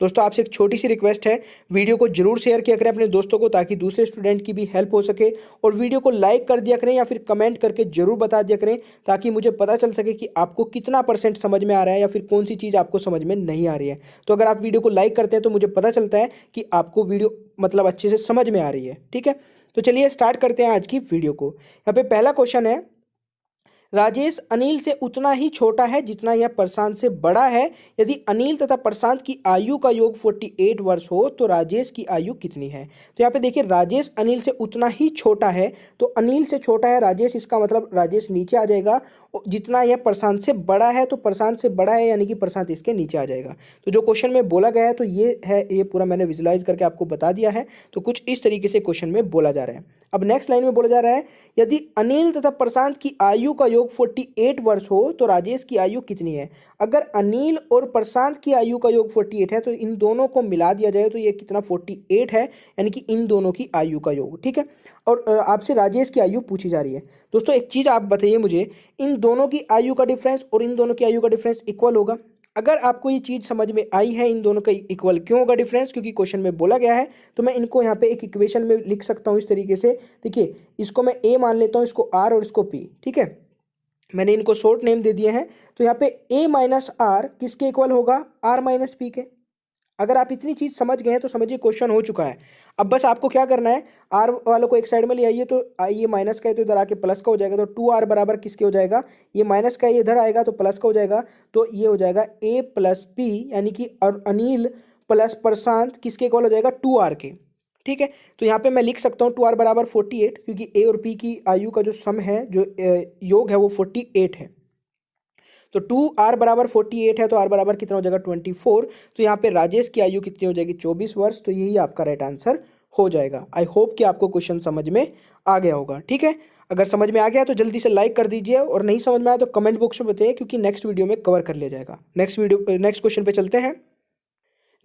दोस्तों आपसे एक छोटी सी रिक्वेस्ट है, वीडियो को जरूर शेयर किया करें अपने दोस्तों को ताकि दूसरे स्टूडेंट की भी हेल्प हो सके, और वीडियो को लाइक कर दिया करें या फिर कमेंट करके जरूर बता दिया करें ताकि मुझे पता चल सके कि आपको कितना % समझ में आ रहा है या फिर कौन सी चीज़ आपको समझ में नहीं आ रही है। तो अगर आप वीडियो को लाइक करते हैं तो मुझे पता चलता है कि आपको वीडियो मतलब अच्छे से समझ में आ रही है। ठीक है, तो चलिए स्टार्ट करते हैं आज की वीडियो को। यहाँ पे पहला क्वेश्चन है, राजेश अनिल से उतना ही छोटा है जितना यह प्रशांत से बड़ा है। यदि अनिल तथा प्रशांत की आयु का योग 48 वर्ष हो तो राजेश की आयु कितनी है। तो यहाँ पे देखिए, राजेश अनिल से उतना ही छोटा है, तो अनिल से छोटा है राजेश, इसका मतलब राजेश नीचे आ जाएगा। जितना यह प्रशांत से बड़ा है तो प्रशांत से बड़ा है, यानी कि प्रशांत इसके नीचे आ जाएगा। तो जो क्वेश्चन में बोला गया है तो ये है, ये पूरा मैंने विजुलाइज करके आपको बता दिया है। तो कुछ इस तरीके से क्वेश्चन में बोला जा रहा है। अब नेक्स्ट लाइन में बोला जा रहा है, यदि अनिल तथा प्रशांत की आयु का योग 48 वर्ष हो तो राजेश की आयु कितनी है। अगर अनिल और प्रशांत की आयु का योग 48 है तो इन दोनों को मिला दिया जाए तो ये कितना 48 है, यानी कि इन दोनों की आयु का योग। ठीक है, और आपसे राजेश की आयु पूछी जा रही है। दोस्तों एक चीज़ आप बताइए मुझे, इन दोनों की आयु का डिफरेंस और इन दोनों की आयु का डिफरेंस इक्वल होगा। अगर आपको ये चीज़ समझ में आई है, इन दोनों का इक्वल क्यों होगा डिफरेंस, क्योंकि क्वेश्चन में बोला गया है, तो मैं इनको यहाँ पे एक इक्वेशन में लिख सकता हूँ इस तरीके से। देखिए, इसको मैं ए मान लेता हूँ, इसको आर और इसको पी। ठीक है, मैंने इनको शॉर्ट नेम दे दिए हैं। तो यहाँ पे ए माइनस आर किसके इक्वल होगा, आर माइनस पी के। अगर आप इतनी चीज समझ गए हैं तो समझिए क्वेश्चन हो चुका है। अब बस आपको क्या करना है, आर वालों को एक साइड में ले आइए, तो ये माइनस का है तो इधर आके प्लस का हो जाएगा। तो 2r बराबर किसके हो जाएगा, ये माइनस का है, ये इधर आएगा तो प्लस का हो जाएगा। तो ये हो जाएगा a प्लस पी, यानी कि अनिल प्लस प्रशांत किसके इक्वल हो जाएगा, 2r के। ठीक है, तो यहाँ पे मैं लिख सकता हूँ 2r बराबर 48, क्योंकि a और p की आयु का जो सम है, जो योग है वो 48 है। तो 2r बराबर 48 है, तो r बराबर कितना हो जाएगा 24। तो यहाँ पे राजेश की आयु कितनी हो जाएगी, 24 वर्ष। तो यही आपका राइट आंसर हो जाएगा। आई होप कि आपको क्वेश्चन समझ में आ गया होगा। ठीक है, अगर समझ में आ गया तो जल्दी से लाइक कर दीजिए, और नहीं समझ में आया तो कमेंट बॉक्स में बताइए, क्योंकि नेक्स्ट वीडियो में कवर कर लिया जाएगा। नेक्स्ट क्वेश्चन पे चलते हैं।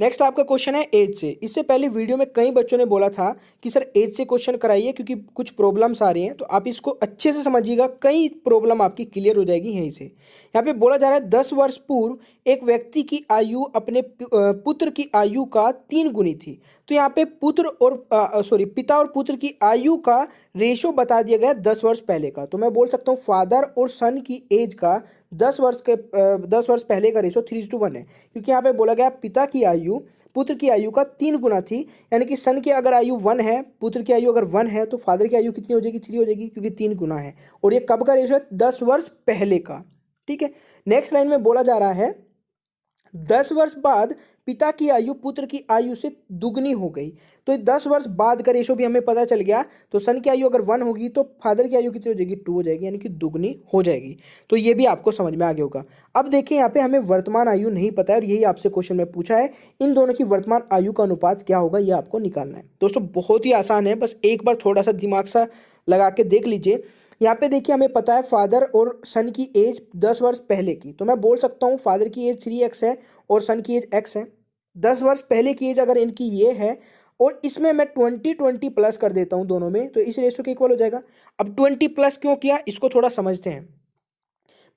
नेक्स्ट आपका क्वेश्चन है एज से। इससे पहले वीडियो में कई बच्चों ने बोला था कि सर एज से क्वेश्चन कराइए क्योंकि कुछ प्रॉब्लम्स आ रही हैं, तो आप इसको अच्छे से समझिएगा, कई प्रॉब्लम आपकी क्लियर हो जाएगी यहीं से। यहाँ पे बोला जा रहा है 10 वर्ष पूर्व एक व्यक्ति की आयु अपने पुत्र की आयु का 3 गुनी थी। तो यहाँ पे पुत्र और पिता और पुत्र की आयु का रेशो बता दिया गया 10 वर्ष पहले का। तो मैं बोल सकता हूँ फादर और सन की एज का 10 वर्ष पहले का रेशो 3:1 है, क्योंकि यहाँ पे बोला गया पिता की आयु पुत्र की आयु का 3 गुना थी। यानी कि सन की अगर आयु 1 है, पुत्र की आयु अगर 1 है, तो फादर की आयु कितनी हो जाएगी, 3 हो जाएगी, क्योंकि 3 गुना है। और ये कब का रेशो है, 10 वर्ष पहले का। ठीक है, नेक्स्ट लाइन में बोला जा रहा है 10 वर्ष बाद पिता की आयु पुत्र की आयु से दुगनी हो गई। तो 10 वर्ष बाद का रेशो भी हमें पता चल गया। तो सन की आयु अगर 1 होगी तो फादर की आयु कितनी हो जाएगी, 2 हो जाएगी, यानी कि दुगनी हो जाएगी। तो ये भी आपको समझ में आ गया होगा। अब देखिए, यहाँ पे हमें वर्तमान आयु नहीं पता है, और यही आपसे क्वेश्चन में पूछा है, इन दोनों की वर्तमान आयु का अनुपात क्या होगा, ये आपको निकालना है। दोस्तों बहुत ही आसान है, बस एक बार थोड़ा सा दिमाग सा लगा के देख लीजिए। यहाँ पे देखिए, हमें पता है फादर और सन की एज 10 वर्ष पहले की, तो मैं बोल सकता हूँ फादर की एज 3x है और सन की एज x है। 10 वर्ष पहले की एज अगर इनकी ये है, और इसमें मैं 20 प्लस कर देता हूँ दोनों में, तो इस रेशो के इक्वल हो जाएगा। अब 20 प्लस क्यों किया, इसको थोड़ा समझते हैं।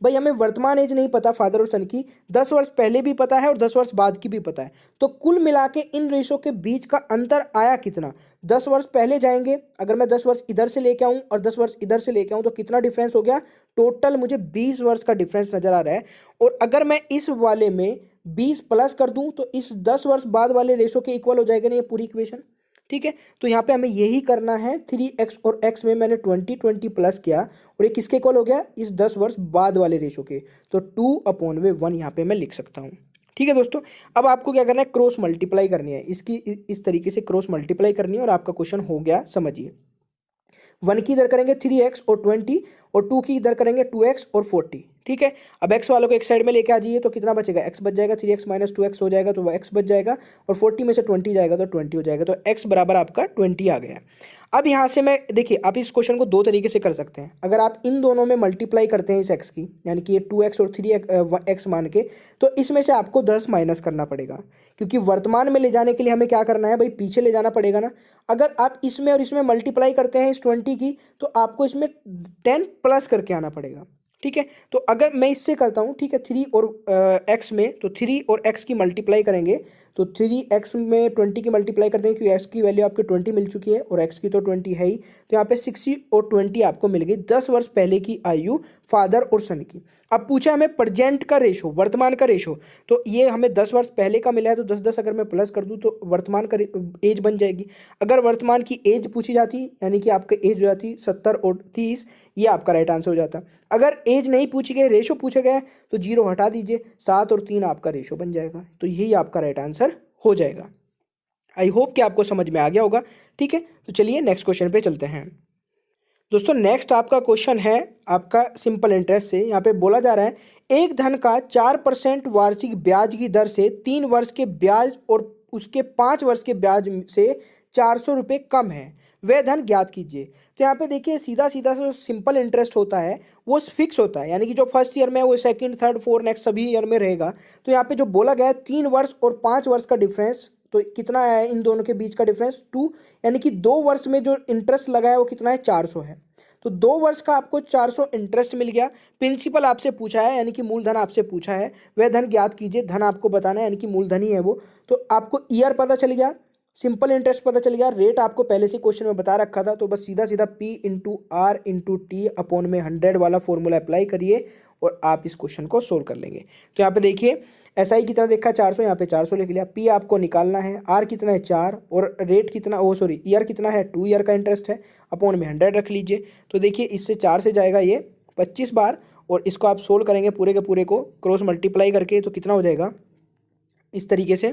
भाई हमें वर्तमान एज नहीं पता फादर और सन की, 10 वर्ष पहले भी पता है और 10 वर्ष बाद की भी पता है। तो कुल मिला के इन रेशो के बीच का अंतर आया कितना, 10 वर्ष पहले जाएंगे, अगर मैं 10 वर्ष इधर से लेके आऊं और 10 वर्ष इधर से लेके आऊं तो कितना डिफरेंस हो गया, टोटल मुझे 20 वर्ष का डिफरेंस नजर आ रहा है। और अगर मैं इस वाले में 20 प्लस कर दूं तो इस 10 वर्ष बाद वाले रेशो के इक्वल हो जाएगा ना ये पूरी इक्वेशन। ठीक है, तो यहाँ पे हमें यही करना है। 3x और x में मैंने 20 प्लस किया, और ये किसके इक्वल हो गया, इस 10 वर्ष बाद वाले रेशो के। तो 2/1 यहाँ पे मैं लिख सकता हूँ। ठीक है दोस्तों, अब आपको क्या करना है, क्रॉस मल्टीप्लाई करनी है, इसकी इस तरीके से क्रॉस मल्टीप्लाई करनी है, और आपका क्वेश्चन हो गया। समझिए, 1 की इधर करेंगे 3x और 20, और 2 की इधर करेंगे 2x और 40। ठीक है, अब x वालों को एक साइड में लेके आ जाइए, तो कितना बचेगा, x बच जाएगा, 3x माइनस 2x हो जाएगा, तो वो x बच जाएगा, और 40 में से 20 जाएगा तो 20 हो जाएगा। तो x बराबर आपका 20 आ गया। अब यहाँ से मैं देखिए, आप इस क्वेश्चन को 2 तरीके से कर सकते हैं। अगर आप इन दोनों में मल्टीप्लाई करते हैं इस x की, यानी कि ये 2x और 3x मान के, तो इसमें से आपको 10 माइनस करना पड़ेगा, क्योंकि वर्तमान में ले जाने के लिए हमें क्या करना है भाई, पीछे ले जाना पड़ेगा ना। अगर आप इसमें और इसमें मल्टीप्लाई करते हैं इस 20 की, तो आपको इसमें 10 प्लस करके आना पड़ेगा। ठीक है। तो अगर मैं इससे करता हूँ, ठीक है, 3 और x में, तो 3 और x की मल्टीप्लाई करेंगे तो 3x में 20 की मल्टीप्लाई कर देंगे क्योंकि x की वैल्यू आपको 20 मिल चुकी है और x की तो 20 है ही। तो यहाँ पे 60 और 20 आपको मिल गई, 10 वर्ष पहले की आयु फादर और सन की। अब पूछा हमें प्रेजेंट का रेशो, वर्तमान का रेशो, तो ये हमें 10 वर्ष पहले का मिला है तो 10-10 अगर मैं प्लस कर दूँ तो वर्तमान का एज बन जाएगी। अगर वर्तमान की एज पूछी जाती यानी कि आपका एज हो जाती 70 और 30, ये आपका राइट आंसर हो जाता। अगर एज नहीं पूछी गई, रेशो पूछा गया तो 0 हटा दीजिए, 7 और 3 आपका रेशो बन जाएगा, तो यही आपका राइट आंसर हो जाएगा। आई होप कि आपको समझ में आ गया होगा। ठीक है, तो चलिए नेक्स्ट क्वेश्चन पे चलते हैं। दोस्तों नेक्स्ट आपका क्वेश्चन है आपका सिंपल इंटरेस्ट से। यहाँ पे बोला जा रहा है एक धन का 4% वार्षिक ब्याज की दर से 3 वर्ष के ब्याज और उसके 5 वर्ष के ब्याज से 400 रुपये कम है, वह धन ज्ञात कीजिए। तो यहाँ पे देखिए सीधा सीधा जो सिंपल इंटरेस्ट होता है वो फिक्स होता है, यानी कि जो फर्स्ट ईयर में वो सेकंड थर्ड फोर्थ नेक्स्ट सभी ईयर में रहेगा। तो यहाँ पे जो बोला गया है 3 वर्ष और 5 वर्ष का डिफरेंस, तो कितना है इन दोनों के बीच का डिफरेंस 2, यानी कि 2 वर्ष में जो इंटरेस्ट लगा है वो कितना है 400 है। तो 2 वर्ष का आपको 400 इंटरेस्ट मिल गया। प्रिंसिपल आपसे पूछा है यानी कि मूलधन आपसे पूछा है, वह धन ज्ञात कीजिए, धन आपको बताना है यानी कि मूलधन ही है वो। तो आपको ईयर पता चल गया, सिंपल इंटरेस्ट पता चल गया, रेट आपको पहले से क्वेश्चन में बता रखा था, तो बस सीधा सीधा P into R into T upon में 100 वाला फॉर्मूला अप्लाई करिए और आप इस क्वेश्चन को सोल्व कर लेंगे। तो यहाँ पे देखिए SI कितना देखा 400, यहाँ पे 400 लिख लिया। P आपको निकालना है, R कितना है 4 और रेट कितना, ओ सॉरी ईयर कितना है 2 ईयर का इंटरेस्ट है, अपॉन में 100 रख लीजिए। तो देखिए इससे 4 से जाएगा ये 25 बार और इसको आप सोल्व करेंगे पूरे के पूरे को क्रॉस मल्टीप्लाई करके, तो कितना हो जाएगा इस तरीके से।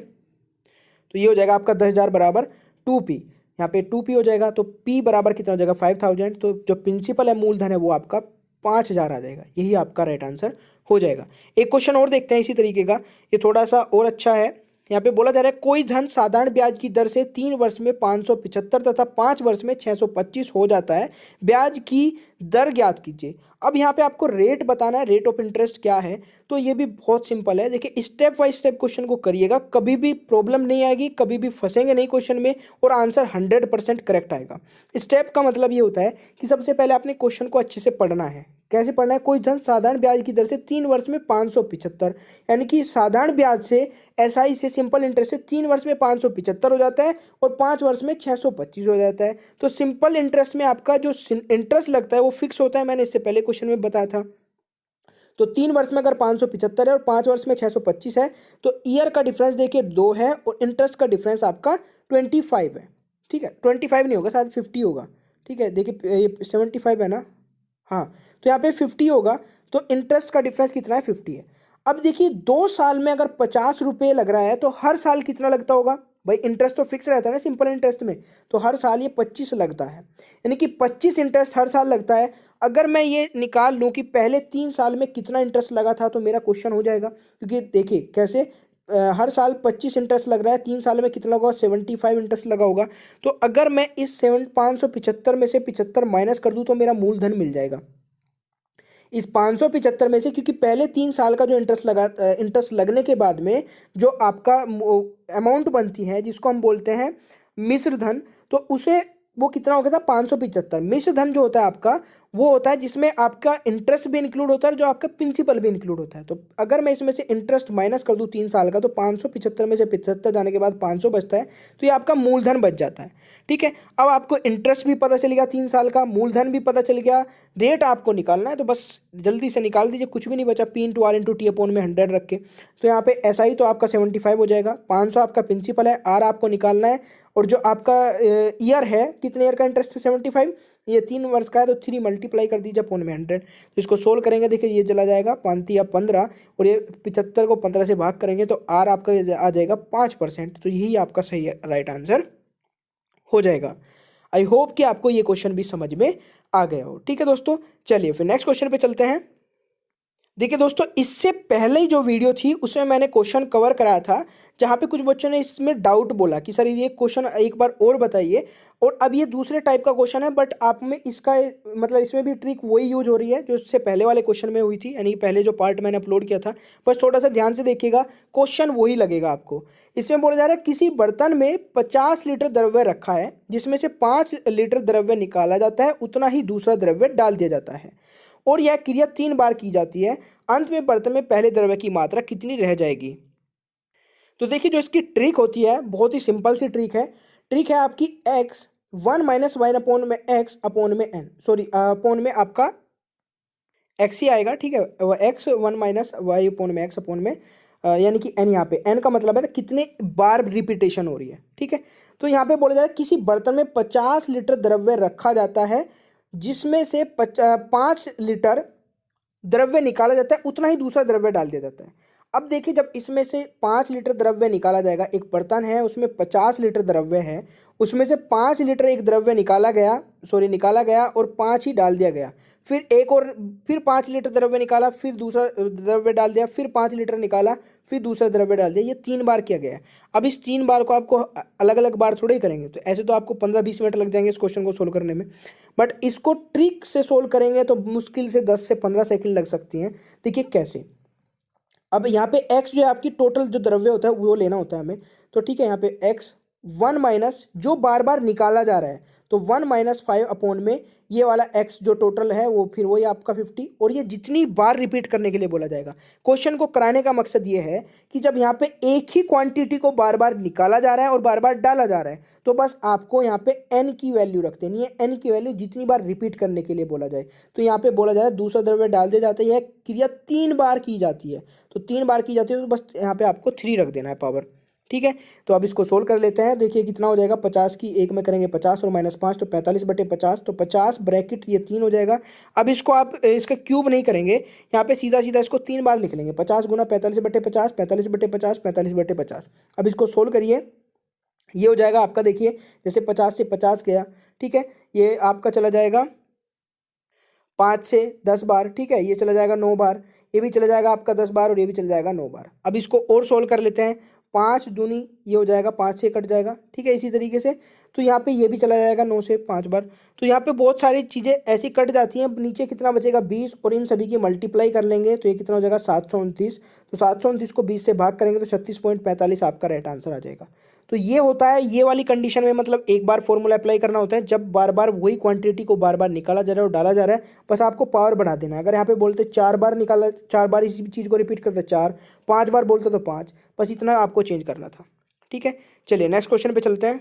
तो ये हो जाएगा आपका 10,000 बराबर 2P, यहाँ पे 2P हो जाएगा। तो P बराबर कितना हो जाएगा 5,000। तो जो प्रिंसिपल है मूलधन है वो आपका 5,000 आ जाएगा, यही आपका राइट आंसर हो जाएगा। एक क्वेश्चन और देखते हैं इसी तरीके का, ये थोड़ा सा और अच्छा है। यहाँ पे बोला जा रहा है कोई धन साधारण ब्याज की दर से 3 वर्ष में 575 तथा 5 वर्ष में 625 हो जाता है, ब्याज की दर ज्ञात कीजिए। अब यहाँ पे आपको रेट बताना है, रेट ऑफ इंटरेस्ट क्या है। तो ये भी बहुत सिंपल है, देखिए स्टेप बाय स्टेप क्वेश्चन को करिएगा, कभी भी प्रॉब्लम नहीं आएगी, कभी भी फंसेंगे नहीं क्वेश्चन में और आंसर 100% करेक्ट आएगा। स्टेप का मतलब ये होता है कि सबसे पहले आपने क्वेश्चन को अच्छे से पढ़ना है। कैसे पढ़ना है, कोई धन साधारण ब्याज की दर से 3 वर्ष में 575, यानी कि साधारण ब्याज से SI से सिंपल इंटरेस्ट से 3 वर्ष में 575 हो जाता है और 5 वर्ष में 625 हो जाता है। तो सिंपल इंटरेस्ट में आपका जो इंटरेस्ट लगता है वो फिक्स होता है, मैंने इससे पहले क्वेश्चन में बताया था। तो 3 वर्ष में अगर 575 है और 5 वर्ष में 625 है तो ईयर का डिफरेंस देखिए 2 है और इंटरेस्ट का डिफरेंस आपका 25 है। ठीक है, 25 नहीं होगा, शायद 50 होगा। ठीक है, देखिए ये 75 है ना, हाँ, तो यहाँ पे 50 होगा, तो इंटरेस्ट का डिफरेंस कितना है 50 है। अब देखिए 2 साल में अगर 50 रुपये लग रहा है तो हर साल कितना लगता होगा भाई, इंटरेस्ट तो फिक्स रहता है ना सिंपल इंटरेस्ट में, तो हर साल ये 25 लगता है, यानी कि 25 इंटरेस्ट हर साल लगता है। अगर मैं ये निकाल लूँ कि पहले 3 साल में कितना इंटरेस्ट लगा था तो मेरा क्वेश्चन हो जाएगा, क्योंकि देखिए कैसे हर साल 25 इंटरेस्ट लग रहा है, 3 साल में कितना लगा 75 इंटरेस्ट लगा होगा। तो अगर मैं इस 575 में से 75 माइनस कर दूं तो मेरा मूलधन मिल जाएगा इस 575 में से, क्योंकि पहले 3 साल का जो इंटरेस्ट लगने के बाद में जो आपका अमाउंट बनती है जिसको हम बोलते हैं मिश्र धन, तो उसे वो कितना हो गया था 575। मिश्र धन जो होता है आपका वो होता है जिसमें आपका इंटरेस्ट भी इंक्लूड होता है और जो आपका प्रिंसिपल भी इंक्लूड होता है। तो अगर मैं इसमें से इंटरेस्ट माइनस कर दूं 3 साल का तो 575 में से 75 जाने के बाद 500 बचता है, तो ये आपका मूलधन बच जाता है। ठीक है, अब आपको इंटरेस्ट भी पता चल गया 3 साल का, मूलधन भी पता चल गया, रेट आपको निकालना है तो बस जल्दी से निकाल दीजिए, कुछ भी नहीं बचा। P into R into T upon में 100 रख के, तो यहाँ पे SI तो आपका 75 हो जाएगा, 500 आपका प्रिंसिपल है, R आपको निकालना है और जो आपका ईयर है कितने ईयर का इंटरेस्ट है 75, ये 3 वर्ष का है तो 3 मल्टीप्लाई कर दीजिए अपॉन में 100। तो इसको सोल्व करेंगे, देखिए ये चला जाएगा 5 या 15 और ये 75 को 15 से भाग करेंगे तो R आपका आ जाएगा 5%। तो यही आपका सही राइट आंसर हो जाएगा। आई होप कि आपको ये क्वेश्चन भी समझ में आ गया हो। ठीक है दोस्तों, चलिए फिर नेक्स्ट क्वेश्चन पे चलते हैं। देखिए दोस्तों, इससे पहले ही जो वीडियो थी उसमें मैंने क्वेश्चन कवर कराया था जहाँ पे कुछ बच्चों ने इसमें डाउट बोला कि सर ये क्वेश्चन एक बार और बताइए, और अब ये दूसरे टाइप का क्वेश्चन है, बट आप में इसका मतलब इसमें भी ट्रिक वही यूज हो रही है जो इससे पहले वाले क्वेश्चन में हुई थी, यानी पहले जो पार्ट मैंने अपलोड किया था। बस थोड़ा सा ध्यान से देखिएगा, क्वेश्चन वही लगेगा आपको। इसमें बोला जा रहा है किसी बर्तन में 50 लीटर द्रव्य रखा है जिसमें से 5 लीटर द्रव्य निकाला जाता है, उतना ही दूसरा द्रव्य डाल दिया जाता है। और यह क्रिया 3 बार की जाती है, अंत में बर्तन में पहले द्रव्य की मात्रा कितनी रह जाएगी। तो देखिए जो इसकी ट्रिक होती है बहुत ही सिंपल सी ट्रिक है आपकी एक्स 1 - y अपोन में एक्स अपोन में एन, सॉरी अपोन में आपका एक्स ही आएगा, ठीक है। एक्स 1 - y अपोन में एक्स अपोन में यानी कि एन, यहाँ पे एन का मतलब है कितने बार रिपीटेशन हो रही है, ठीक है। तो यहाँ पे बोला जा रहा है किसी बर्तन में 50 लीटर द्रव्य रखा जाता है, जिसमें से 5 लीटर द्रव्य निकाला जाता है, उतना ही दूसरा द्रव्य डाल दिया जाता है। अब देखिए जब इसमें से 5 लीटर द्रव्य निकाला जाएगा, एक बर्तन है उसमें 50 लीटर द्रव्य है, उसमें से 5 लीटर एक द्रव्य निकाला गया और 5 ही डाल दिया गया, फिर एक और फिर 5 लीटर द्रव्य निकाला, फिर दूसरा द्रव्य डाल दिया, फिर 5 लीटर निकाला, फिर दूसरा द्रव्य डाल दिया, ये 3 बार किया गया है। अब इस 3 बार को आपको अलग अलग बार थोड़े ही करेंगे, तो ऐसे तो आपको 15-20 मिनट लग जाएंगे इस क्वेश्चन को सोल्व करने में, बट इसको ट्रिक से सोल्व करेंगे तो मुश्किल से 10 से 15 सेकंड लग सकती हैं। देखिए कैसे, अब यहाँ पे x जो है आपकी टोटल जो द्रव्य होता है वो लेना होता है हमें, तो ठीक है यहाँ पे x 1 माइनस जो बार बार निकाला जा रहा है, तो 1 - 5 अपोन में ये वाला x जो टोटल है वो फिर वही आपका 50, और ये जितनी बार रिपीट करने के लिए बोला जाएगा। क्वेश्चन को कराने का मकसद ये है कि जब यहाँ पे एक ही क्वांटिटी को बार बार निकाला जा रहा है और बार बार डाला जा रहा है, तो बस आपको यहाँ पे n की वैल्यू रख देनी है, n की वैल्यू जितनी बार रिपीट करने के लिए बोला जाए। तो यहाँ पे बोला जा रहा है दूसरा द्रव्य डाल दिया जाता है, यह क्रिया 3 बार की जाती है, तो 3 बार की जाती है, तो बस यहाँ पे आपको 3 रख देना है पावर, ठीक है। तो अब इसको सोल्व कर लेते हैं। देखिए कितना हो जाएगा, 50 की एक में करेंगे 50 और -5 तो 45/50, तो 50 ब्रैकेट ये 3 हो जाएगा। अब इसको आप इसका क्यूब नहीं करेंगे, यहाँ पे सीधा सीधा इसको 3 बार लिख लेंगे, 50 × 45/50, 45/50, 45/50। अब इसको सोल्व करिए, ये हो जाएगा आपका, देखिए जैसे 50 से 50 गया, ठीक है, ये आपका चला जाएगा 5 से 10 बार, ठीक है, ये चला जाएगा 9 बार, ये भी चला जाएगा आपका 10 बार और ये भी चला जाएगा 9 बार। अब इसको और सोल्व कर लेते हैं, 5 दूनी ये हो जाएगा 5 से कट जाएगा, ठीक है, इसी तरीके से। तो यहाँ पे ये भी चला जाएगा 9 से 5 बार, तो यहाँ पे बहुत सारी चीज़ें ऐसी कट जाती हैं। नीचे कितना बचेगा 20, और इन सभी की मल्टीप्लाई कर लेंगे तो ये कितना हो जाएगा 729, तो 729 को 20 से भाग करेंगे तो 36.45 आपका राइट आंसर आ जाएगा। तो ये होता है, ये वाली कंडीशन में मतलब एक बार फॉर्मूला अप्लाई करना होता है जब बार बार वही क्वांटिटी को बार बार निकाला जा रहा है और डाला जा रहा है, बस आपको पावर बढ़ा देना है। अगर यहाँ पे बोलते 4 बार निकाला, 4 बार इसी चीज़ को रिपीट करते 4, 5 बार बोलते तो 5, बस इतना आपको चेंज करना था, ठीक है। चलिए नेक्स्ट क्वेश्चन पे चलते हैं।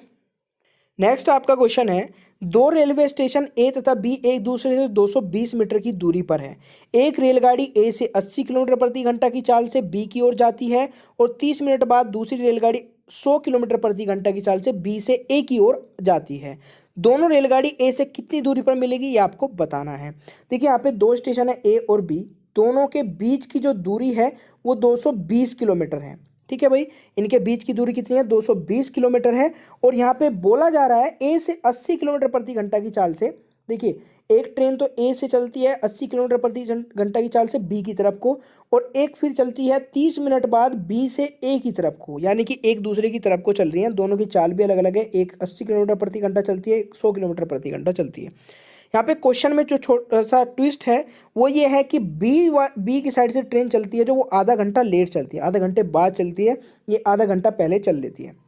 नेक्स्ट आपका क्वेश्चन है, 2 रेलवे स्टेशन ए तथा बी एक दूसरे से 220 मीटर की दूरी पर है। एक रेलगाड़ी ए से 80 किलोमीटर प्रति घंटा की चाल से बी की ओर जाती है और 30 मिनट बाद दूसरी रेलगाड़ी 100 किलोमीटर प्रति घंटा की चाल से बी से ए की ओर जाती है। दोनों रेलगाड़ी ए से कितनी दूरी पर मिलेगी ये आपको बताना है। देखिए यहाँ पे 2 स्टेशन है ए और बी, दोनों के बीच की जो दूरी है वो 220 किलोमीटर है, ठीक है भाई। इनके बीच की दूरी कितनी है, 220 किलोमीटर है। और यहाँ पे बोला जा रहा है ए से 80 किलोमीटर प्रति घंटा की चाल से, देखिए एक ट्रेन तो ए से चलती है 80 किलोमीटर प्रति घंटा की चाल से बी की तरफ को, और एक फिर चलती है 30 मिनट बाद बी से ए की तरफ को, यानी कि एक दूसरे की तरफ को चल रही हैं। दोनों की चाल भी अलग अलग है, एक 80 किलोमीटर प्रति घंटा चलती है, एक 100 किलोमीटर प्रति घंटा चलती है। यहाँ पे क्वेश्चन में जो छोटा सा ट्विस्ट है वो ये है कि बी की साइड से ट्रेन चलती है जो वो आधा घंटा लेट चलती है, आधा घंटे बाद चलती है, ये आधा घंटा पहले चल लेती है।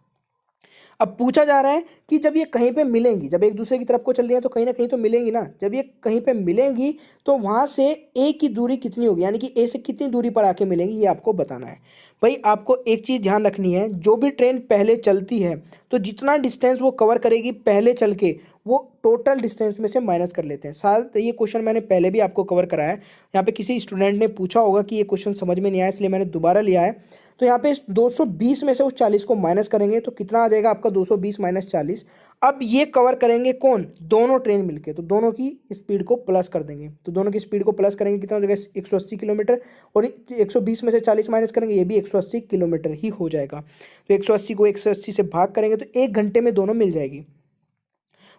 अब पूछा जा रहा है कि जब ये कहीं पे मिलेंगी, जब एक दूसरे की तरफ को चल रही है तो कहीं ना कहीं तो मिलेंगी ना, जब ये कहीं पे मिलेंगी तो वहाँ से ए की दूरी कितनी होगी, यानी कि ए से कितनी दूरी पर आके मिलेंगी ये आपको बताना है। भाई आपको एक चीज़ ध्यान रखनी है, जो भी ट्रेन पहले चलती है तो जितना डिस्टेंस वो कवर करेगी पहले चल के वो टोटल डिस्टेंस में से माइनस कर लेते हैं। शायद ये क्वेश्चन मैंने पहले भी आपको कवर कराया है, यहाँ पे किसी स्टूडेंट ने पूछा होगा कि ये क्वेश्चन समझ में नहीं आया इसलिए मैंने दोबारा लिया है। तो यहाँ पे 220 में से उस 40 को माइनस करेंगे तो कितना आ जाएगा आपका 220 - 40। अब ये कवर करेंगे कौन, दोनों ट्रेन मिलके, तो दोनों की स्पीड को प्लस कर देंगे, तो दोनों की स्पीड को प्लस करेंगे कितना हो जाएगा 180 किलोमीटर, और 120 में से 40 माइनस करेंगे ये भी 180 किलोमीटर ही हो जाएगा। तो 180 को 180 से भाग करेंगे तो 1 घंटे में दोनों मिल जाएगी।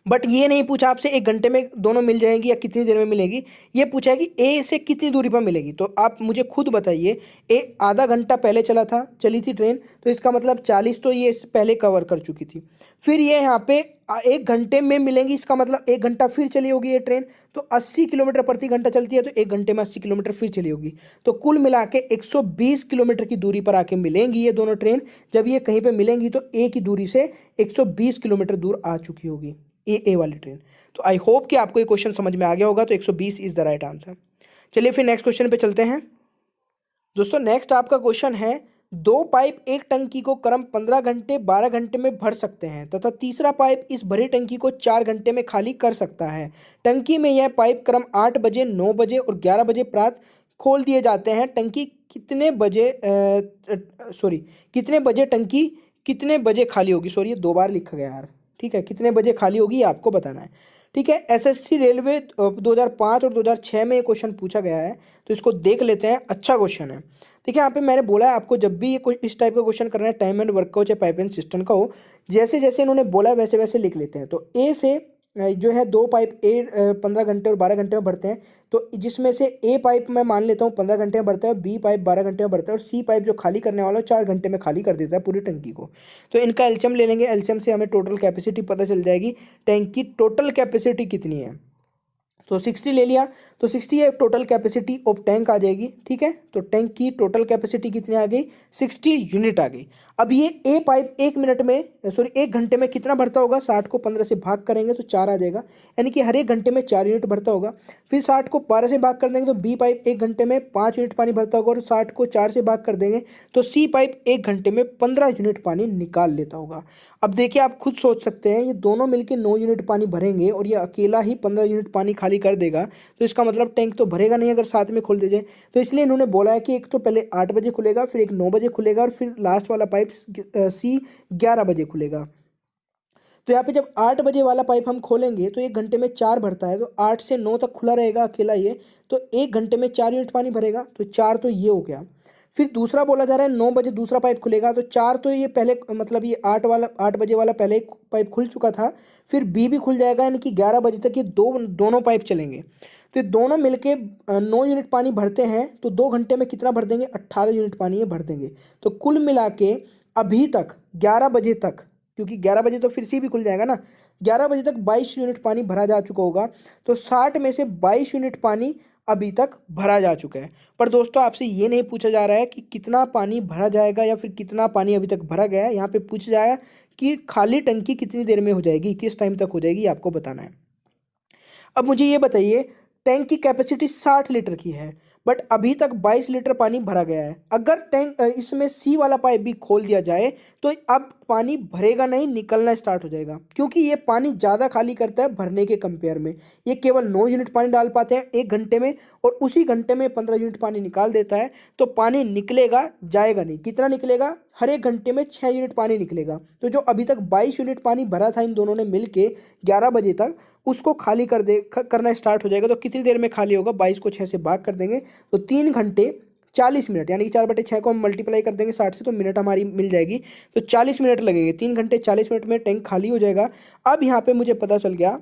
बट ये नहीं पूछा आपसे 1 घंटे में दोनों मिल जाएंगी या कितनी देर में मिलेगी, ये पूछा है कि ए से कितनी दूरी पर मिलेगी। तो आप मुझे खुद बताइए, ए आधा घंटा पहले चली थी ट्रेन, तो इसका मतलब 40 तो ये पहले कवर कर चुकी थी। फिर ये यहाँ पे 1 घंटे में मिलेंगी, इसका मतलब 1 घंटा फिर चली होगी ये ट्रेन, तो 80 किलोमीटर प्रति घंटा चलती है तो 1 घंटे में 80 किलोमीटर फिर चली होगी। तो कुल मिला के 120 किलोमीटर की दूरी पर आके मिलेंगी ये दोनों ट्रेन। जब ये कहीं पर मिलेंगी तो ए की दूरी से 120 किलोमीटर दूर आ चुकी होगी ए वाली ट्रेन। तो आई होप कि आपको ये क्वेश्चन समझ में आ गया होगा। तो 120 इज द राइट आंसर। चलिए फिर नेक्स्ट क्वेश्चन पे चलते हैं। दोस्तों नेक्स्ट आपका क्वेश्चन है, दो पाइप एक टंकी को क्रम 15 घंटे 12 घंटे में भर सकते हैं तथा तीसरा पाइप इस भरी टंकी को 4 घंटे में खाली कर सकता है। टंकी में यह पाइप क्रम 8 बजे 9 बजे और 11 बजे प्रातः खोल दिए जाते हैं। टंकी कितने बजे कितने बजे टंकी कितने बजे खाली होगी। सॉरी ये दो बार लिखा गया यार। ठीक है, कितने बजे खाली होगी ये आपको बताना है। ठीक है, एसएससी रेलवे 2005 और 2006 में ये क्वेश्चन पूछा गया है, तो इसको देख लेते हैं। अच्छा क्वेश्चन है। देखिए यहाँ पे मैंने बोला है आपको, जब भी ये कोई इस टाइप का क्वेश्चन करना है, टाइम एंड वर्क का हो चाहे पाइप एंड सिस्टम का हो, जैसे जैसे इन्होंने बोला है वैसे वैसे लिख लेते हैं। तो ए से जो है दो पाइप 15 घंटे और 12 घंटे में भरते हैं, तो जिसमें से ए पाइप मैं मान लेता हूँ 15 घंटे में भरता है, बी पाइप 12 घंटे में भरता है और सी पाइप जो खाली करने वाला है 4 घंटे में खाली कर देता है पूरी टंकी को। तो इनका एलसीएम ले लेंगे, एलसीएम से हमें टोटल कैपेसिटी पता चल जाएगी। टैंक की टोटल कैपेसिटी कितनी है, तो 60 ले लिया, तो 60 है टोटल कैपेसिटी ऑफ टैंक आ जाएगी। ठीक है, तो टैंक की टोटल कैपेसिटी कितनी आ गई, 60 यूनिट आ गई। अब ये ए पाइप 1 घंटे में कितना भरता होगा, 60 को 15 से भाग करेंगे तो 4 आ जाएगा, यानी कि हर एक घंटे में 4 यूनिट भरता होगा। फिर 60 को 12 से भाग कर देंगे तो बी पाइप 1 घंटे में 5 यूनिट पानी भरता होगा और 60 को 4 से भाग कर देंगे तो सी पाइप 1 घंटे में 15 यूनिट पानी निकाल लेता होगा। अब देखिए आप खुद सोच सकते हैं, ये दोनों मिलके 9 यूनिट पानी भरेंगे और ये अकेला ही 15 यूनिट पानी खाली कर देगा, तो इसका मतलब टैंक तो भरेगा नहीं अगर साथ में खोल दीजिए। तो इसलिए इन्होंने बोला है कि एक तो पहले 8 बजे खुलेगा, फिर एक 9 बजे खुलेगा और फिर लास्ट वाला पाइप सी 11 बजे खुलेगा। तो यहाँ पे जब 8 बजे वाला पाइप हम खोलेंगे तो 1 घंटे में 4 भरता है, तो 8 से 9 तक खुला रहेगा अकेला ये, तो 1 घंटे में 4 यूनिट पानी भरेगा, तो 4 तो ये हो गया। फिर दूसरा बोला जा रहा है 9 बजे दूसरा पाइप खुलेगा, तो 4 तो ये पहले मतलब ये 8 बजे वाला पहले एक पाइप खुल चुका था, फिर बी भी खुल जाएगा, यानी कि 11 बजे तक ये दोनों पाइप चलेंगे। तो ये दोनों मिलके 9 यूनिट पानी भरते हैं, तो 2 घंटे में कितना भर देंगे, 18 यूनिट पानी ये भर देंगे। तो कुल मिला के अभी तक 11 बजे तक, क्योंकि 11 बजे तो फिर सी भी खुल जाएगा ना, 11 बजे तक 22 यूनिट पानी भरा जा चुका होगा। तो 60 में से 22 यूनिट पानी अभी तक भरा जा चुका है। पर दोस्तों आपसे ये नहीं पूछा जा रहा है कि कितना पानी भरा जाएगा या फिर कितना पानी अभी तक भरा गया है, यहाँ पे पूछा जाएगा कि खाली टंकी कितनी देर में हो जाएगी, किस टाइम तक हो जाएगी, ये आपको बताना है। अब मुझे ये बताइए, टैंक की कैपेसिटी 60 लीटर की है, बट अभी तक 22 लीटर पानी भरा गया है। अगर टैंक इसमें सी वाला पाइप भी खोल दिया जाए तो अब पानी भरेगा नहीं, निकलना स्टार्ट हो जाएगा, क्योंकि ये पानी ज़्यादा खाली करता है भरने के कंपेयर में। ये केवल 9 यूनिट पानी डाल पाते हैं 1 घंटे में और उसी घंटे में 15 यूनिट पानी निकाल देता है, तो पानी निकलेगा जाएगा नहीं। कितना निकलेगा, हर एक घंटे में 6 यूनिट पानी निकलेगा। तो जो अभी तक 22 यूनिट पानी भरा था इन दोनों ने मिलके 11 बजे तक, उसको खाली करना स्टार्ट हो जाएगा। तो कितनी देर में खाली होगा, 22 को 6 से भाग कर देंगे तो 3 घंटे 40 मिनट, यानी कि 4/6 को हम मल्टीप्लाई कर देंगे 60 से, तो मिनट हमारी मिल जाएगी। तो 40 मिनट लगेंगे, 3 घंटे 40 मिनट में टैंक खाली हो जाएगा। अब यहाँ पे मुझे पता चल गया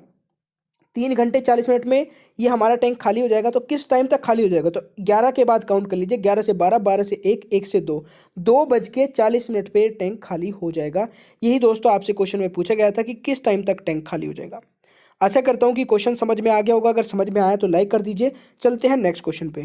3 घंटे 40 मिनट में ये हमारा टैंक खाली हो जाएगा। तो किस टाइम तक खाली हो जाएगा, तो 11 के बाद काउंट कर लीजिए, 11 से 12, 12 से 1, 1 से 2, 2:40 पे टैंक खाली हो जाएगा। यही दोस्तों आपसे क्वेश्चन में पूछा गया था कि किस टाइम तक टैंक खाली हो जाएगा। आशा करता हूँ कि क्वेश्चन समझ में आ गया होगा। अगर समझ में आया तो लाइक कर दीजिए। चलते हैं नेक्स्ट क्वेश्चन पे।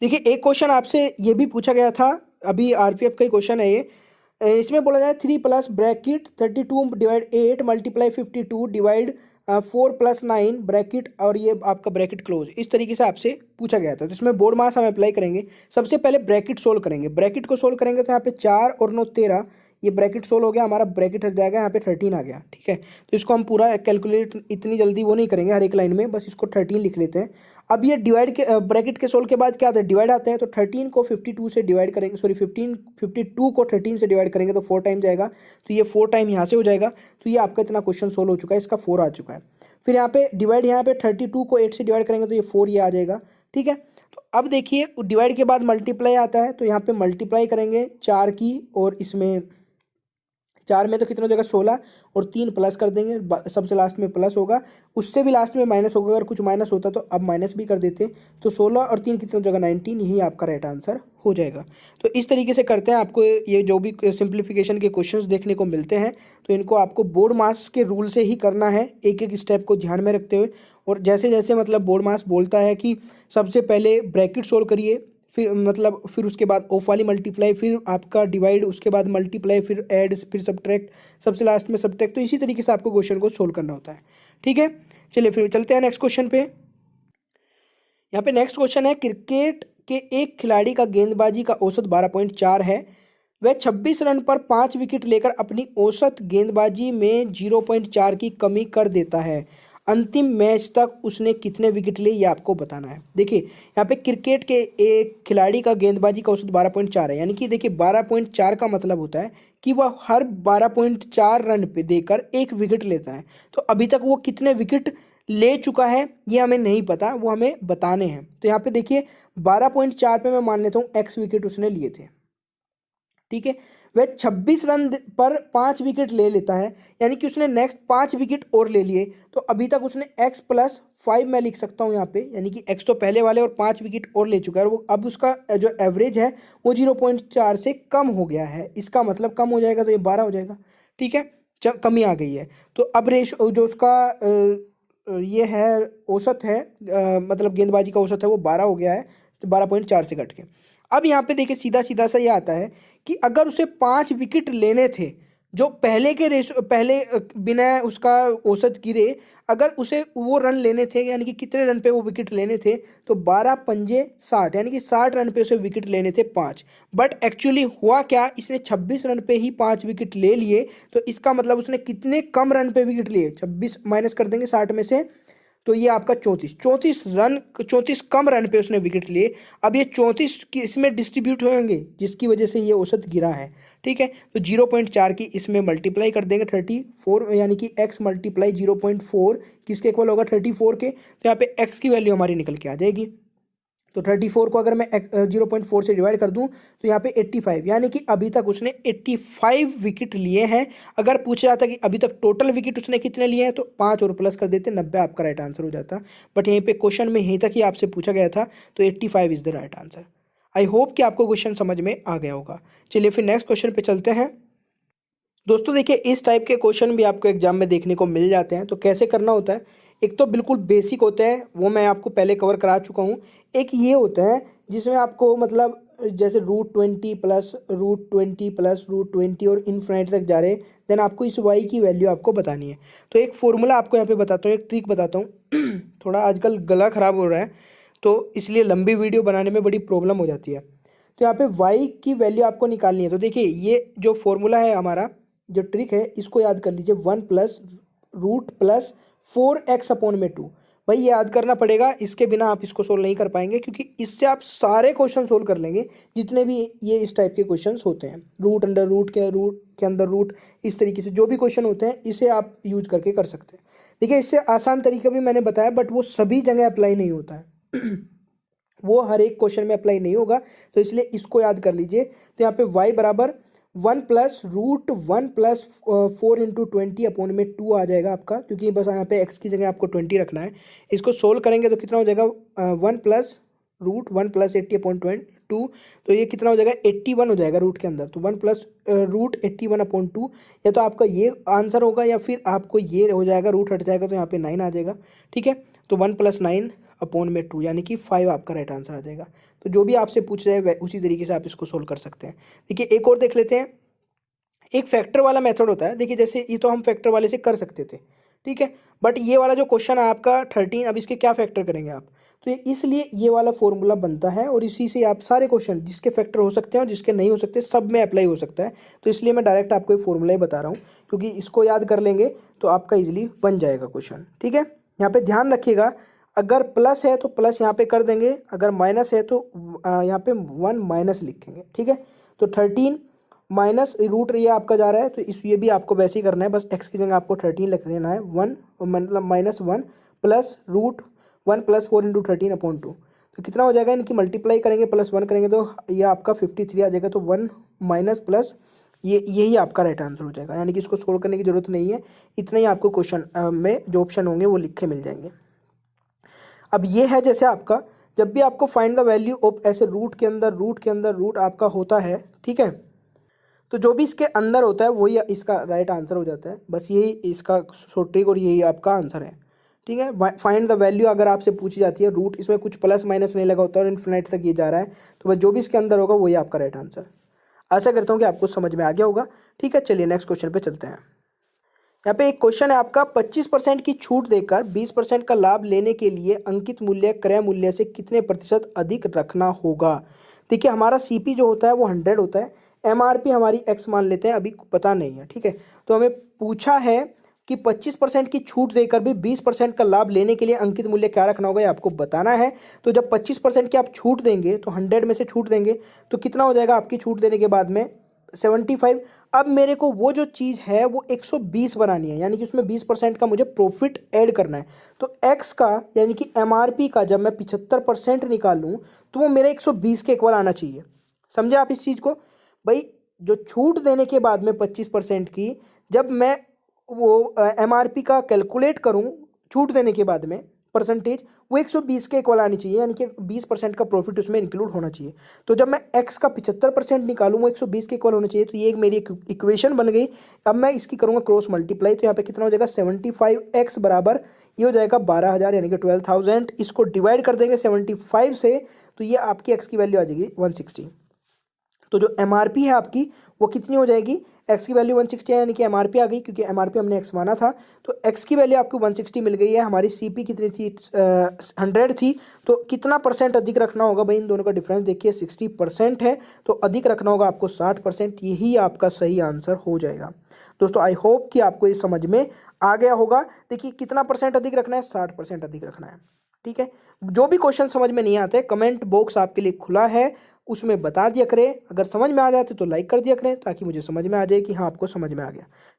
देखिए एक क्वेश्चन आपसे ये भी पूछा गया था, अभी आरपीएफ का ही क्वेश्चन है ये। इसमें बोला जाए 3 plus bracket 32 divide 8 multiply 52 divide 4 plus 9 bracket, और ये आपका ब्रैकेट क्लोज, इस तरीके से आपसे पूछा गया था। तो इसमें बोर्ड मास हम अप्लाई करेंगे। सबसे पहले ब्रैकेट सोल्व करेंगे। ब्रैकेट को सोल्व करेंगे तो यहाँ पे 4 और 9 13, ये ब्रैकेट सोल्व हो गया, हमारा ब्रैकेट हट जाएगा, यहाँ पे 13 आ गया। ठीक है, तो इसको हम पूरा कैलकुलेट इतनी जल्दी वो नहीं करेंगे हर एक लाइन में, बस इसको 13 लिख लेते हैं। अब ये डिवाइड के ब्रैकेट के सोल्व के बाद क्या आता है, डिवाइड आते हैं। तो 13 को 52 से डिवाइड करेंगे, सॉरी 52 को 13 से डिवाइड करेंगे तो 4 टाइम जाएगा, तो ये 4 टाइम यहाँ से हो जाएगा। तो ये आपका इतना क्वेश्चन सोल्व हो चुका है, इसका 4 आ चुका है। फिर यहाँ पे डिवाइड, यहाँ पे 32 को 8 से डिवाइड करेंगे तो ये 4 ये आ जाएगा। ठीक है, तो अब देखिए डिवाइड के बाद मल्टीप्लाई आता है, तो यहाँ पे मल्टीप्लाई करेंगे 4 की, और इसमें 4 में तो कितना हो जाएगा 16, और 3 प्लस कर देंगे, सबसे लास्ट में प्लस होगा, उससे भी लास्ट में माइनस होगा, अगर कुछ माइनस होता तो अब माइनस भी कर देते। तो 16 और 3 कितना हो जाएगा 19, यही आपका राइट आंसर हो जाएगा। तो इस तरीके से करते हैं। आपको ये जो भी सिंप्लीफिकेशन के क्वेश्चंस देखने को मिलते हैं, तो इनको आपको बोर्ड मास के रूल से ही करना है, एक एक स्टेप को ध्यान में रखते हुए। और जैसे जैसे मतलब बोर्ड मास बोलता है कि सबसे पहले ब्रैकेट सोल्व करिए, फिर उसके बाद ऑफ वाली मल्टीप्लाई, फिर आपका डिवाइड, उसके बाद मल्टीप्लाई, फिर ऐड, फिर सब्ट्रैक्ट, सबसे लास्ट में सब्ट्रैक्ट। तो इसी तरीके से आपको क्वेश्चन को सोल्व करना होता है। ठीक है, चलिए फिर चलते हैं नेक्स्ट क्वेश्चन पे। यहाँ पे नेक्स्ट क्वेश्चन है, क्रिकेट के एक खिलाड़ी का गेंदबाजी का औसत 12.4 है। वह 26 रन पर 5 विकेट लेकर अपनी औसत गेंदबाजी में 0.4 की कमी कर देता है। अंतिम मैच तक उसने कितने विकेट लिए, ये आपको बताना है। देखिए यहाँ पे क्रिकेट के एक खिलाड़ी का गेंदबाजी का औसत 12.4 है, यानी कि देखिए 12.4 का मतलब होता है कि वह हर 12.4 रन पे देकर एक विकेट लेता है। तो अभी तक वो कितने विकेट ले चुका है ये हमें नहीं पता, वो हमें बताने हैं। तो यहाँ पे देखिए 12.4 पे मैं मान लेता हूँ एक्स विकेट उसने लिए थे, ठीक है। वह 26 रन पर 5 विकेट ले लेता है, यानी कि उसने नेक्स्ट 5 विकेट और ले लिए। तो अभी तक उसने x प्लस 5 मैं लिख सकता हूँ यहाँ पे, यानी कि x तो पहले वाले और 5 विकेट और ले चुका है, और वो अब उसका जो एवरेज है वो 0.4 से कम हो गया है। इसका मतलब कम हो जाएगा तो ये 12 हो जाएगा, ठीक है। कमी आ गई है। तो अब रेशो जो उसका ये है औसत है, मतलब गेंदबाजी का औसत है वो 12 हो गया है, तो 12.4 से कट के। अब यहाँ पे देखिए सीधा सीधा सा ये आता है कि अगर उसे 5 विकेट लेने थे, जो पहले के रेशो पहले बिना उसका औसत गिरे अगर उसे वो रन लेने थे, यानी कि कितने रन पे वो विकेट लेने थे, तो 12 पंजे 60, यानी कि 60 रन पे उसे विकेट लेने थे 5। बट एक्चुअली हुआ क्या, इसने 26 रन पे ही 5 विकेट ले लिए। तो इसका मतलब उसने कितने कम रन पे विकेट लिए, 26 माइनस कर देंगे 60 में से, तो ये आपका 34 कम रन पे उसने विकेट लिए। अब ये 34 इसमें डिस्ट्रीब्यूट होंगे, जिसकी वजह से ये औसत गिरा है, ठीक है। तो 0.4 की इसमें मल्टीप्लाई कर देंगे 34, यानी कि x मल्टीप्लाई 0.4 किसके इक्वल होगा, 34 के। तो यहाँ पे x की वैल्यू हमारी निकल के आ जाएगी। तो 34 को अगर मैं 0.4 से डिवाइड कर दूं तो यहाँ पे 85, यानी कि अभी तक उसने 85 विकेट लिए हैं। अगर पूछा जाता कि अभी तक टोटल विकेट उसने कितने लिए हैं, तो 5 और प्लस कर देते, 90 आपका राइट आंसर हो जाता। बट यहीं पे क्वेश्चन में यहीं तक ही आपसे पूछा गया था, तो 85 is the right answer. I hope कि आपको क्वेश्चन समझ में आ गया होगा। चलिए फिर नेक्स्ट क्वेश्चन पे चलते हैं। दोस्तों देखिए इस टाइप के क्वेश्चन भी आपको एग्जाम में देखने को मिल जाते हैं। तो कैसे करना होता है, एक तो बिल्कुल बेसिक होते हैं, वो मैं आपको पहले कवर करा चुका हूँ। एक ये होता है जिसमें आपको मतलब जैसे √20 प्लस √20 प्लस √20 और इनफिनिटी तक जा रहे हैं, देन आपको इस y की वैल्यू आपको बतानी है। तो एक फॉर्मूला आपको यहाँ पे बताता हूँ, एक ट्रिक बताता हूँ। थोड़ा आजकल गला ख़राब हो रहा है तो इसलिए लंबी वीडियो बनाने में बड़ी प्रॉब्लम हो जाती है। तो यहाँ पे y की वैल्यू आपको निकालनी है। तो देखिए ये जो फॉर्मूला है हमारा, जो ट्रिक है इसको याद कर लीजिए, 1 plus root plus 4x upon में 2। भाई ये याद करना पड़ेगा, इसके बिना आप इसको सोल्व नहीं कर पाएंगे, क्योंकि इससे आप सारे क्वेश्चन सोल्व कर लेंगे जितने भी ये इस टाइप के क्वेश्चंस होते हैं। रूट अंडर रूट के अंदर रूट, इस तरीके से जो भी क्वेश्चन होते हैं इसे आप यूज करके कर सकते हैं। देखिए इससे आसान तरीका भी मैंने बताया, बट वो सभी जगह अप्लाई नहीं होता है। वो हर एक क्वेश्चन में अप्लाई नहीं होगा, तो इसलिए इसको याद कर लीजिए। तो यहाँ पे y बराबर 1 प्लस √1 प्लस 4 इंटू 20 अपॉन में 2 आ जाएगा आपका, क्योंकि बस यहाँ पे x की जगह आपको 20 रखना है। इसको सोल्व करेंगे तो कितना हो जाएगा, 1 प्लस √1 प्लस 80 अपॉन 2, तो ये कितना हो जाएगा, 81 हो जाएगा रूट के अंदर। तो 1 प्लस √81 अपॉन 2, या तो आपका ये आंसर होगा या फिर आपको ये हो जाएगा, रूट हट जाएगा तो यहाँ पे 9 आ जाएगा, ठीक है। तो 1 प्लस 9 अपॉन में 2, यानी कि 5 आपका राइट आंसर आ जाएगा। तो जो भी आपसे पूछ जाए उसी तरीके से आप इसको सोल्व कर सकते हैं। देखिए एक और देख लेते हैं, एक फैक्टर वाला मेथड होता है। देखिए जैसे ये तो हम फैक्टर वाले से कर सकते थे, ठीक है, बट ये वाला जो क्वेश्चन है आपका 13, अब इसके क्या फैक्टर करेंगे आप, तो इसलिए ये वाला फॉर्मूला बनता है, और इसी से आप सारे क्वेश्चन जिसके फैक्टर हो सकते हैं और जिसके नहीं हो सकते सब में अप्लाई हो सकता है। तो इसलिए मैं डायरेक्ट आपको ये फॉर्मूला ही बता रहा हूँ, क्योंकि इसको याद कर लेंगे तो आपका ईजिली बन जाएगा क्वेश्चन, ठीक है। यहाँ पे ध्यान रखिएगा, अगर प्लस है तो प्लस यहाँ पे कर देंगे, अगर माइनस है तो यहाँ पे 1 माइनस लिखेंगे, ठीक है। तो 13 माइनस रूट ये आपका जा रहा है, तो ये भी आपको वैसे ही करना है, बस x की जगह आपको 13 लिख लेना है, 1 मतलब -1 प्लस √1 प्लस 4 इंटू 13 अपॉन 2। तो कितना हो जाएगा, इनकी मल्टीप्लाई करेंगे +1 करेंगे तो ये आपका 53 आ जाएगा। तो 1 माइनस प्लस यही आपका राइट आंसर हो जाएगा, यानी कि इसको सोल्व करने की जरूरत नहीं है, इतना ही आपको क्वेश्चन में जो ऑप्शन होंगे वो लिखे मिल जाएंगे। अब ये है जैसे आपका, जब भी आपको फाइंड द वैल्यू ऑफ ऐसे रूट के अंदर रूट आपका होता है, ठीक है, तो जो भी इसके अंदर होता है वही इसका राइट आंसर हो जाता है। बस यही इसका शॉर्ट ट्रिक और यही आपका आंसर है, ठीक है। फाइंड द वैल्यू अगर आपसे पूछी जाती है, रूट इसमें कुछ प्लस माइनस नहीं लगा होता और इन्फिनिटी तक ये जा रहा है, तो बस जो भी इसके अंदर होगा वही आपका राइट आंसर। आशा करता हूँ कि आपको समझ में आ गया होगा, ठीक है। चलिए नेक्स्ट क्वेश्चन पे चलते हैं। यहाँ पे एक क्वेश्चन है आपका, 25% की छूट देकर 20% का लाभ लेने के लिए अंकित मूल्य क्रय मूल्य से कितने प्रतिशत अधिक रखना होगा। देखिए हमारा सीपी जो होता है वो 100 होता है, एमआरपी हमारी एक्स मान लेते हैं, अभी पता नहीं है, ठीक है। तो हमें पूछा है कि 25% की छूट देकर भी 20% का लाभ लेने के लिए अंकित मूल्य क्या रखना होगा, ये आपको बताना है। तो जब 25% की आप छूट देंगे तो 100 में से छूट देंगे तो कितना हो जाएगा आपकी छूट देने के बाद में 75। अब मेरे को वो जो चीज़ है वो 120 बनानी है, यानी कि उसमें 20% का मुझे प्रॉफिट ऐड करना है। तो एक्स का यानी कि एमआरपी का जब मैं 75% निकालूं तो वो मेरे 120 के इक्वल आना चाहिए। समझे आप इस चीज़ को भाई। जो छूट देने के बाद में 25% की जब मैं वो एमआरपी का कैलकुलेट करूं छूट देने के बाद में परसेंटेज, वो 120 के इक्वल आनी चाहिए, यानी कि 20% का प्रॉफिट उसमें इंक्लूड होना चाहिए। तो जब मैं एक्स का 75% निकालूं वो 120 के इक्वल होना चाहिए। तो ये एक मेरी इक्वेशन बन गई। अब मैं इसकी करूंगा क्रॉस मल्टीप्लाई, तो यहाँ पे कितना हो जाएगा 75x बराबर ये हो जाएगा 12,000 यानी कि 12,000। इसको डिवाइड कर देंगे 75 से तो ये आपकी एक्स की वैल्यू आ जाएगी 160। तो जो एमआरपी है आपकी वो कितनी हो जाएगी, एक्स की वैल्यू 160 है, यानी कि एमआरपी आ गई, क्योंकि एमआरपी हमने एक्स माना था। तो एक्स की वैल्यू आपको 160 मिल गई है। हमारी सीपी कितनी थी, 100 थी। तो कितना परसेंट अधिक रखना होगा भाई, इन दोनों का डिफरेंस देखिए 60% है, तो अधिक रखना होगा आपको 60%। यही आपका सही आंसर हो जाएगा। दोस्तों आई होप कि आपको ये समझ में आ गया होगा। देखिए कितना परसेंट अधिक रखना है, 60% अधिक रखना है, ठीक है। जो भी क्वेश्चन समझ में नहीं आते कमेंट बॉक्स आपके लिए खुला है, उसमें बता दिया करें। अगर समझ में आ जाते तो लाइक कर दिया करें ताकि मुझे समझ में आ जाए कि हाँ आपको समझ में आ गया।